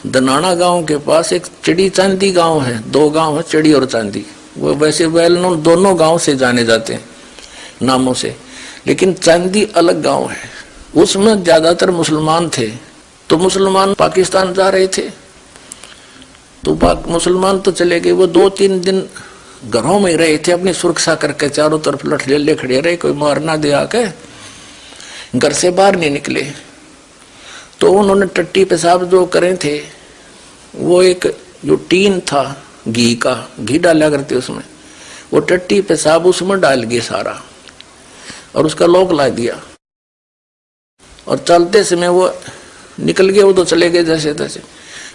दनाना गांव के पास एक चिड़ी चांदी गांव है, दो गांव है, चिड़ी और चांदी। वो वैसे वेल नोन दोनों गांव से जाने जाते हैं नामों से, लेकिन चांदी अलग गांव है। उसमें ज्यादातर मुसलमान थे, तो मुसलमान पाकिस्तान जा रहे थे, तो मुसलमान तो चले गए। वो 2-3 दिन घरों में रहे थे, अपनी सुरक्षा करके चारों तरफ लठ ले खड़े रहे, कोई मार ना दे आके, घर से बाहर नहीं निकले। तो उन्होंने टट्टी पेशाब जो करे थे, वो एक जो टीन था घी का, घी डाला करते उसमें, वो टट्टी पेशाब उसमें डाल गए सारा और उसका लॉक ला दिया। और चलते समय वो निकल गए, वो तो चले गए जैसे तैसे।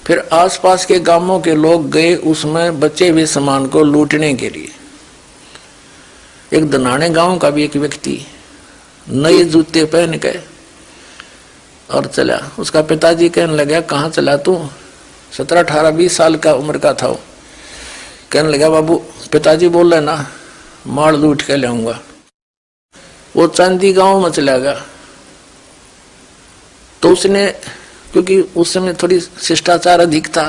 फिर आसपास के गांवों के लोग गए उसमें बचे हुए सामान को लूटने के लिए। एक दनाने गांव का भी एक व्यक्ति नए जूते पहन के और चला। उसका पिताजी कहने लगा, कहाँ चला तू? 17-18-20 साल का उम्र का था वो। कहने लगा, बाबू पिताजी बोल रहे ना, माल लूट के लाऊंगा। वो चांदी गांव में चला गया। तो उसने, क्योंकि उस समय थोड़ी शिष्टाचार अधिक था,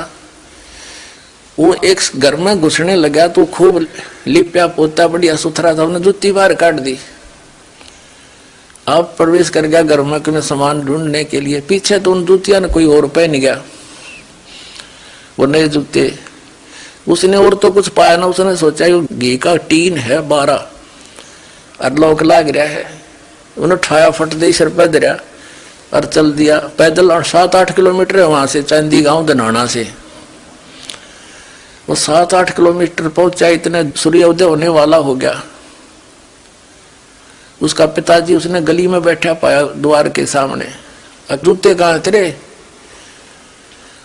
वो एक घर में घुसने लगा तो खूब लिपया पोता बढ़िया सुथरा था, उन्हें जूती बाहर काट दी। अब प्रवेश कर गया घर में सामान ढूंढने के लिए। पीछे तो उन जूतिया ने कोई और पहन गया, वो नए जूते। उसने और तो कुछ पाया ना, उसने सोचा घी का टीन है 12 और लौक लाग रहा है। उन्हें ठाया फट दे सिर पर दरिया और चल दिया पैदल। और 7-8 किलोमीटर है वहां से, चांदी गांव दनाना से। वो 7-8 किलोमीटर पहुंचा, इतने सूर्योदय होने वाला हो गया। उसका पिताजी उसने गली में बैठा पाया द्वार के सामने। जूते कहाँ तेरे?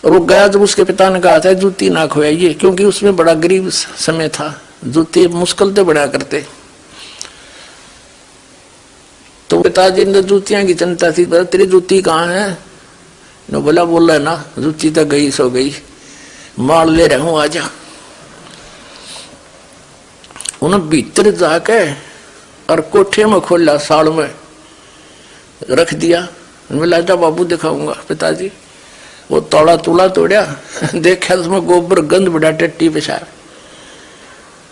और वो गया, जब उसके पिता ने कहा था जूती ना खोइए, क्योंकि उसमें बड़ा गरीब समय था, जूते मुश्किल से बना करते। तो पिताजी ने जूतियां की चिंता थी, तेरी जूती कहाँ है? न बोला, बोल रहा है ना, जूती तो गई सो गई, माल ले रहा हूं आजा। उन्हें भीतर जाके और कोठे में खोला, साड़ में रख दिया। बोला, जा बाबू दिखाऊंगा। पिताजी वो तोड़ा तुला तोड़ा, देखा उसमें गोबर गंद बड़ा टट्टी पेशाब।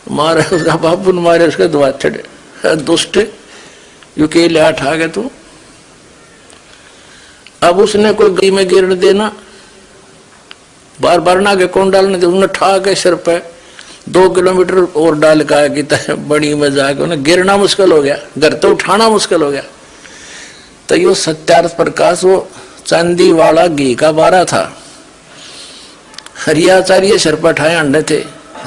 मारे उसका बाबू ने, मारे उसके दुआ चढ़े, दुष्ट यूके ले आ गए तू। अब उसने कोई गली में गिर देना, बार बार ना के कौन डालने दे, उन्हें ठा के सिर पे 2 किलोमीटर और डाल का बड़ी मजाक। उन्हें गिरना मुश्किल हो गया, घर तो उठाना मुश्किल हो गया। तो यो सत्यार्थ प्रकाश वो चांदी वाला घी का 12 था। हरियाचार्य सिर पर ठाए अंडे थे।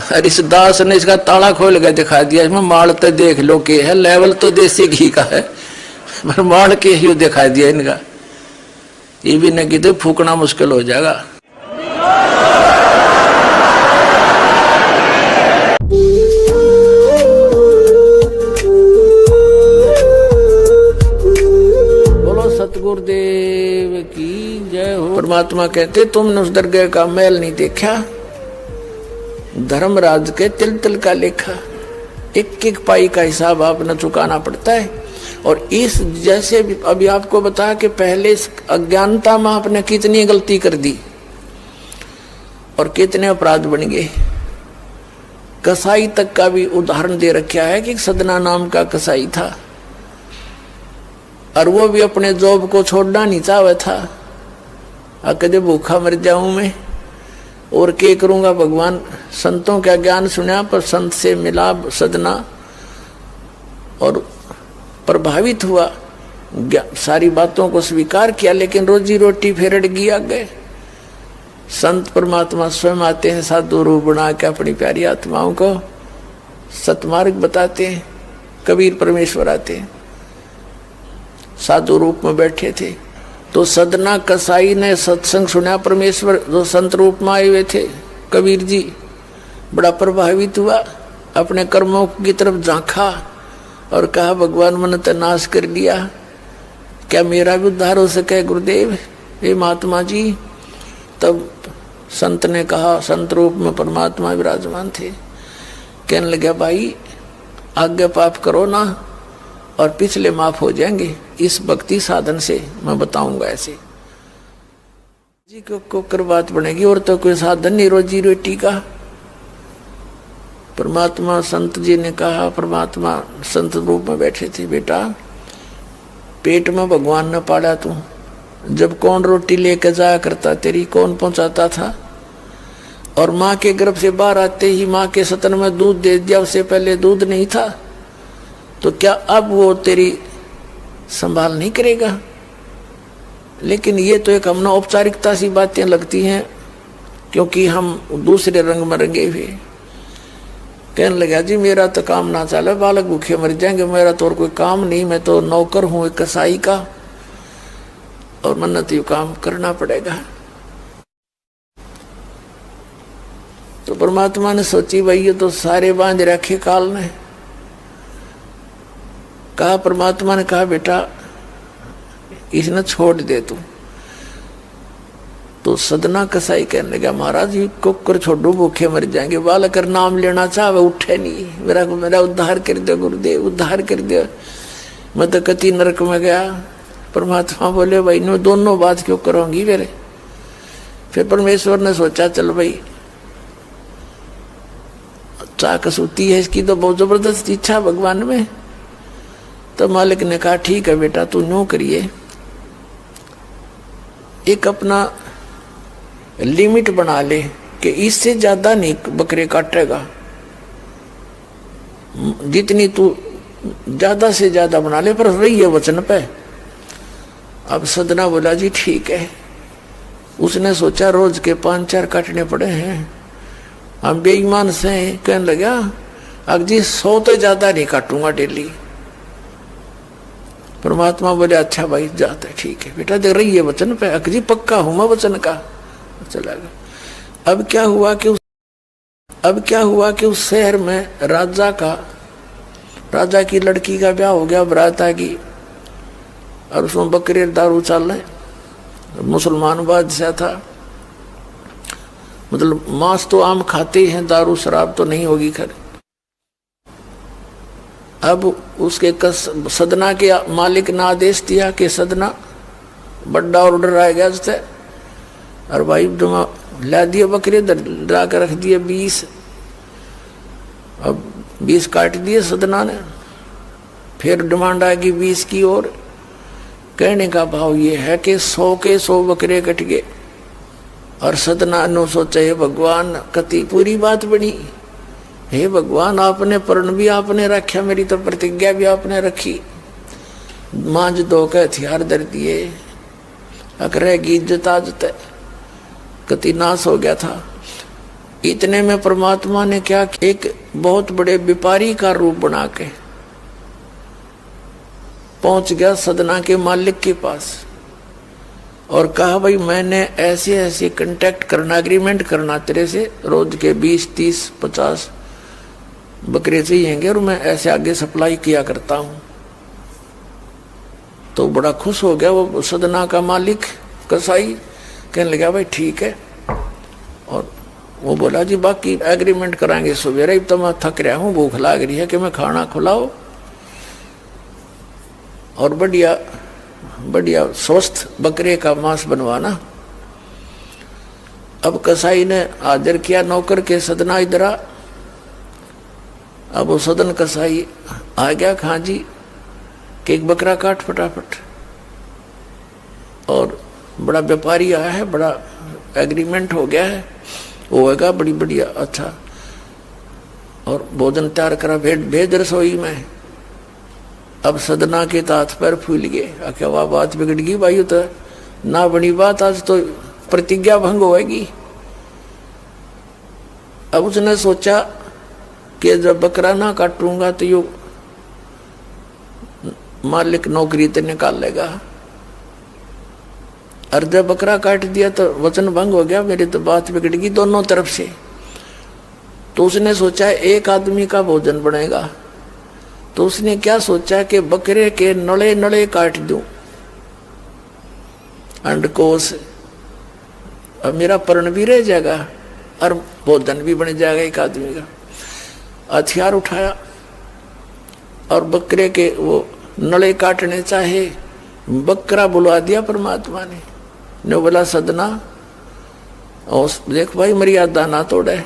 हरिदास ने इसका ताला खोल के दिखा दिया, इसमें माल तो देख लो के है, लेवल तो देसी घी का है, पर माल के ही दिखा दिया इनका। ये भी न कि फूकना मुश्किल हो जाएगा। बोलो सतगुरुदेव की जय हो। परमात्मा कहते, तुमने उस दरगाह का मैल नहीं देखा, धर्मराज के तिल तिल का लेखा, एक एक पाई का हिसाब आपने चुकाना पड़ता है। और इस जैसे अभी आपको बताया कि पहले इस अज्ञानता में आपने कितनी गलती कर दी और कितने अपराध बन गए। कसाई तक का भी उदाहरण दे रखा है कि सदना नाम का कसाई था, और वो भी अपने जॉब को छोड़ना नहीं चाहता था। कदे भूखा मर जाऊं मैं और क्या करूंगा। भगवान संतों का ज्ञान सुना, पर संत से मिला सदना और प्रभावित हुआ, सारी बातों को स्वीकार किया, लेकिन रोजी रोटी फिर अड़ गई आगे। संत परमात्मा स्वयं आते हैं साधु रूप बना के, अपनी प्यारी आत्माओं को सतमार्ग बताते हैं। कबीर परमेश्वर आते हैं, साधु रूप में बैठे थे। तो सदना कसाई ने सत्संग सुना, परमेश्वर जो संत रूप में आए हुए थे, कबीर जी बड़ा प्रभावित हुआ, अपने कर्मों की तरफ झांका और कहा, भगवान मैंने तो नाश कर दिया, क्या मेरा भी उद्धार हो सके गुरुदेव, हे महात्मा जी। तब संत ने कहा, संत रूप में परमात्मा विराजमान थे, कहने लगे, भाई आगे पाप करो ना और पिछले माफ हो जाएंगे, इस भक्ति साधन से मैं बताऊंगा ऐसे। जी को कर बात बनेगी और तो कोई साधन नहीं रोजी रोटी का। परमात्मा संत जी ने कहा, परमात्मा संत रूप में बैठे थे, बेटा पेट में भगवान न पाला तू, जब कौन रोटी लेकर जाया करता तेरी, कौन पहुंचाता था? और माँ के गर्भ से बाहर आते ही माँ के सतन में दूध दे दिया, उससे पहले दूध नहीं था, तो क्या अब वो तेरी संभाल नहीं करेगा? लेकिन ये तो एक हमने औपचारिकता सी बातें लगती हैं, क्योंकि हम दूसरे रंग में रंगे हुए। कहने लगा जी मेरा तो काम ना चले, बालक भूखे मर जाएंगे, मेरा तो और कोई काम नहीं, मैं तो नौकर हूं एक कसाई का, और मन्नत यू काम करना पड़ेगा। तो परमात्मा ने सोची भाई ये तो सारे बांध रखे काल ने। कहा, परमात्मा ने कहा बेटा इसने छोड़ दे तू। तो सदना कसाई कहने लगा, महाराज ये कुकर छोड़ो भूखे मर जाएंगे, बालक कर नाम लेना चाहे उठे नहीं, मेरा उद्धार कर दो गुरुदेव, उद्धार कर दो, मैं तो कति नरक में गया। परमात्मा बोले भाई नो दोनों बात क्यों करोगी मेरे? फिर परमेश्वर ने सोचा चल भाई चाह कसूती है इसकी, तो बहुत जबरदस्त इच्छा भगवान में। तो मालिक ने कहा ठीक है बेटा तू नो करिए, एक अपना लिमिट बना ले कि इससे ज्यादा नहीं बकरे काटेगा, जितनी तू ज्यादा से ज्यादा बना ले, पर रही है वचन पे। अब सदना बोला जी ठीक है। उसने सोचा रोज के 5-4 काटने पड़े हैं, हम बेईमान से। कहने लगा अब जी 100 तो ज्यादा नहीं काटूंगा डेली। परमात्मा बोले अच्छा भाई जाते ठीक है बेटा, देख रही है वचन पे, अकजी पक्का हूं मैं वचन का। चला गया। अब क्या हुआ कि उस शहर में राजा की लड़की का ब्याह हो गया, बारात आ गई, और उसमें बकरे दारू चल रहे। मुसलमान बादशाह था, मतलब मांस तो आम खाते हैं, दारू शराब तो नहीं होगी खैर। अब उसके सदना के मालिक ने आदेश दिया कि सदना बड़ा ऑर्डर आएगा जैसे, और भाई ला दिए बकरे ला कर रख दिए 20। अब 20 काट दिए सदना ने, फिर डिमांड आ गई 20 की। और कहने का भाव ये है कि 100 के 100 बकरे कट गए। और सदना ने सोचा भगवान कति पूरी बात बनी, हे भगवान आपने प्रण भी आपने रखा, मेरी तो प्रतिज्ञा भी आपने रखी, मांझ दो के हथियार धर दिए, अकरेगी इज्जत आजत कति नाश हो गया था। इतने में परमात्मा ने क्या, एक बहुत बड़े व्यापारी का रूप बना के पहुंच गया सदना के मालिक के पास और कहा भाई मैंने ऐसे ऐसे कांटेक्ट करना, एग्रीमेंट करना तेरे से, रोज के 20, 30, 50 बकरे चाहिएंगे और मैं ऐसे आगे सप्लाई किया करता हूं। तो बड़ा खुश हो गया वो सदना का मालिक कसाई, कहने लगा भाई ठीक है। और वो बोला जी बाकी एग्रीमेंट कराएंगे सवेरे, तो मैं थक रहा हूं, भूख लग रही है कि मैं खाना खिलाओ और बढ़िया बढ़िया स्वस्थ बकरे का मांस बनवाना। अब कसाई ने आदर किया नौकर के, सदना इधर आ। अब वो सदन कसाई आ गया, खां जी कि एक बकरा काट फटाफट। और बड़ा व्यापारी आया है, बड़ा एग्रीमेंट हो गया है, वो होगा बड़ी बढ़िया अच्छा। और भोजन तैयार करा, भेज रसोई में। अब सदना के तात पैर फूल गए, आखिर वाह बात बिगड़ गई भाई, तो ना बनी बात, आज तो प्रतिज्ञा भंग होगी। अब उसने सोचा कि जब बकरा ना काटूंगा तो यो मालिक नौकरी तो निकाल लेगा, और जब बकरा काट दिया तो वचन भंग हो गया, मेरी तो बात बिगड़ गई दोनों तरफ से। तो उसने सोचा एक आदमी का भोजन बनेगा, तो उसने क्या सोचा कि बकरे के नड़े नड़े काट दूं अंडकोश, अब मेरा पर्ण भी रह जाएगा और भोजन भी बन जाएगा एक आदमी का। हथियार उठाया और बकरे के वो नड़े काटने चाहे, बकरा बुलवा दिया परमात्मा ने बोला सदना और देख भाई मर्यादा ना तोड़े,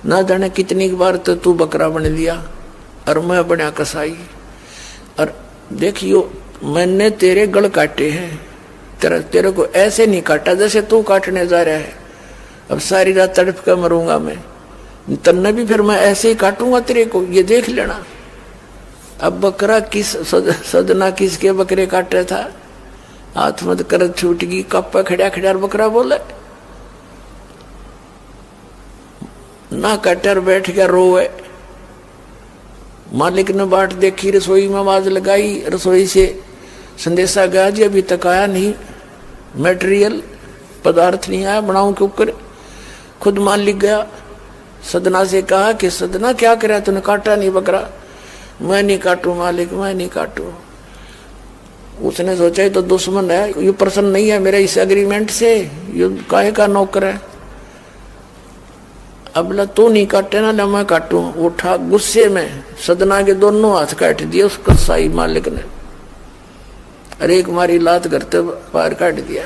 ना जाने कितनी बार तो तू बकरा बन लिया और मैं बना कसाई। और देखियो मैंने तेरे गल काटे हैं, तेरे को ऐसे नहीं काटा जैसे तू काटने जा रहा है। अब सारी रात तड़प कर मरूंगा मैं, तन्ने भी फिर मैं ऐसे ही काटूंगा तेरे को, ये देख लेना। अब बकरा किस सदना किसके बकरे काट रहा था, हाथ मत कर छूट गई, कप्पा खड़ा खड़ा बकरा बोले ना कटर बैठ गया रोए। मालिक ने बाट देखी, रसोई में आवाज लगाई, रसोई से संदेशा गया जी अभी तक आया नहीं, मटेरियल पदार्थ नहीं आया, बनाऊं क्यों कर। खुद मालिक गया, सदना से कहा कि सदना क्या करे, तूने काटा नहीं बकरा। मैं नहीं काटू मालिक, मैं नहीं काटू। उसने सोचा ये तो दुश्मन है, ये प्रसन्न नहीं है मेरे इस एग्रीमेंट से, ये काहे का नौकर है। अब ला तू नहीं काटे ना, मैं काटू। उठा गुस्से में सदना के दोनों हाथ काट दिए उस कसाई मालिक ने, अरे एक मारी लात करते पार काट दिया।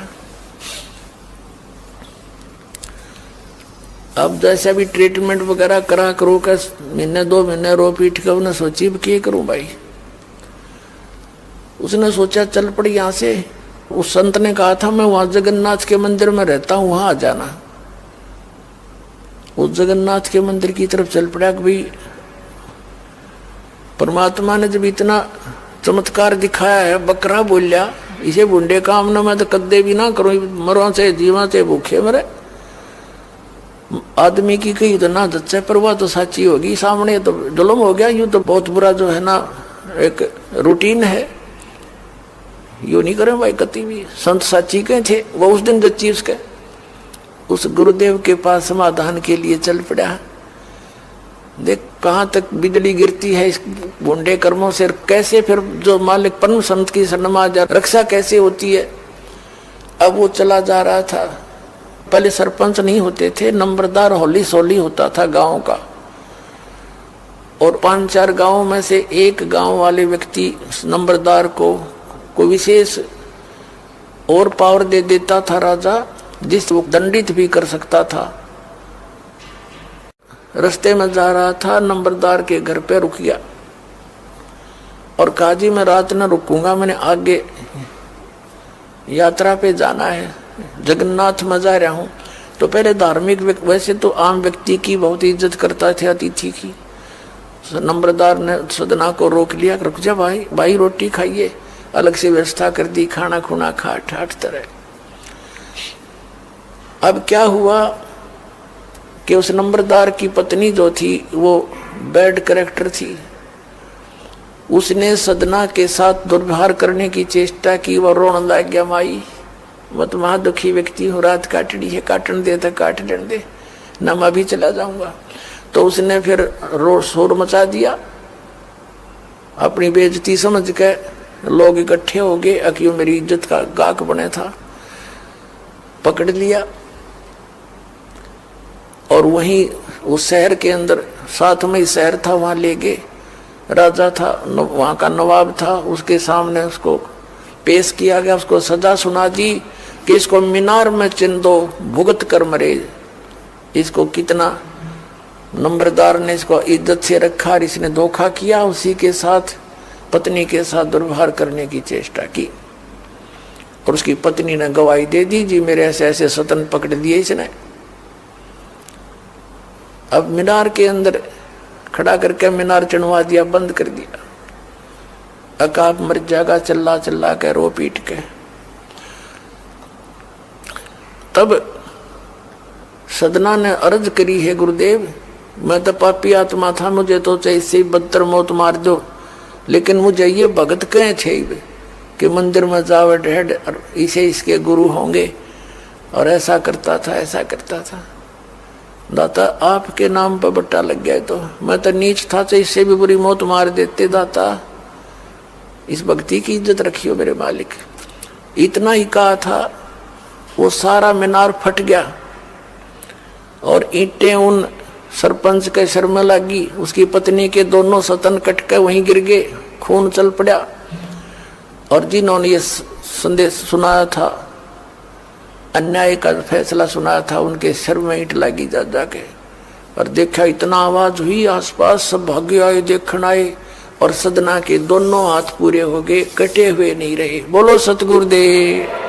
अब जैसे भी ट्रीटमेंट वगैरह करा करो का, महीने 2 महीने रो पीट कर उन्हें सोची क्या करूं भाई। उसने सोचा चल पड़ी यहां से। उस संत ने कहा था मैं वहां जगन्नाथ के मंदिर में रहता हूं, वहां आ जाना। उस जगन्नाथ के मंदिर की तरफ चल पड़ा कि भाई परमात्मा ने जब इतना चमत्कार दिखाया है, बकरा बोलिया, इसे बुंडे काम ना मैं तो कदे भी ना करूं, मरो से जीवा से भूखे मरे। आदमी की कही तो ना जच्चे पर वह तो सच्ची होगी, सामने तो जुल्म हो गया। यूं तो बहुत बुरा जो है ना एक रूटीन है, यूं नहीं करें भाई कति भी। संत साची के थे वो उस दिन जच्ची उसके, उस गुरुदेव के पास समाधान के लिए चल पड़ा। देख कहाँ तक बिजली गिरती है इस बुंडे कर्मों से, कैसे फिर जो मालिक परम संत की शरणमा जा रक्षा कैसे होती है। अब वो चला जा रहा था, पहले सरपंच नहीं होते थे, नंबरदार होली सोली होता था गांव का, और 5-4 गांव में से एक गांव वाले व्यक्ति नंबरदार को कोई विशेष और पावर दे देता था राजा, जिस वो दंडित भी कर सकता था। रास्ते में जा रहा था, नंबरदार के घर पे रुक गया और कहा जी मैं रात न रुकूंगा, मैंने आगे यात्रा पे जाना है, जगन्नाथ में जा रहा हूं। तो पहले धार्मिक वैसे तो आम व्यक्ति की बहुत इज्जत करता थे, अतिथि की। नंबरदार ने सदना को रोक लिया, रुक जा भाई, भाई रोटी खाइए, अलग से व्यवस्था कर दी, खाना खुना खा ठाठ तरह। अब क्या हुआ कि उस नंबरदार की पत्नी जो थी वो बैड कैरेक्टर थी, उसने सदना के साथ दुर्व्यवहार करने की चेष्टा की। वो रोने लग गया, माई मैं तो वहां दुखी व्यक्ति हूँ, रात काटनी है, काटन दे तो काट लेने दे ना, मैं भी चला जाऊंगा। तो उसने फिर शोर मचा दिया, अपनी बेइज्जती समझ के लोग इकट्ठे हो गए, अक्यों मेरी इज्जत का गाक बने था, पकड़ लिया। और वहीं उस शहर के अंदर, साथ में ही शहर था, वहां ले गए। राजा था, वहां का नवाब था, उसके सामने उसको पेश किया गया, उसको सजा सुना दी कि इसको मीनार में चिन दो, भुगत कर मरे। इसको कितना नंबरदार ने इसको इज्जत से रखा और इसने धोखा किया, उसी के साथ पत्नी के साथ दुर्व्यवहार करने की चेष्टा की। और उसकी पत्नी ने गवाही दे दी, जी मेरे ऐसे ऐसे सतन पकड़ दिए इसने। अब मीनार के अंदर खड़ा करके मीनार चढ़वा दिया, बंद कर दिया। अकाब मर जाएगा, चिल्ला चिल्ला के रो पीट के। तब सदना ने अर्ज करी है, गुरुदेव मैं तो पापी आत्मा था, मुझे तो चाहे इससे बदतर मौत मार दो, लेकिन मुझे ये भगत कहे थे कि मंदिर में जावे ढेड और इसे इसके गुरु होंगे, और ऐसा करता था ऐसा करता था। दाता आपके नाम पर बट्टा लग गया, तो मैं तो नीच था, तो इससे भी बुरी मौत मार देते। दाता इस भक्ति की इज्जत रखियो मेरे मालिक। इतना ही कहा था, वो सारा मीनार फट गया और ईंटें उन सरपंच के सिर में लगी, उसकी पत्नी के दोनों सतन कट के वहीं गिर गए, खून चल पड़ा। और जिन्होंने ये संदेश सुनाया था अन्याय का फैसला सुना था, उनके सिर में ईंट लगी जा जाके। और देखा इतना आवाज हुई, आसपास सब भागे आए, देखने आए, और सदना के दोनों हाथ पूरे हो गए, कटे हुए नहीं रहे। बोलो सतगुरुदेव।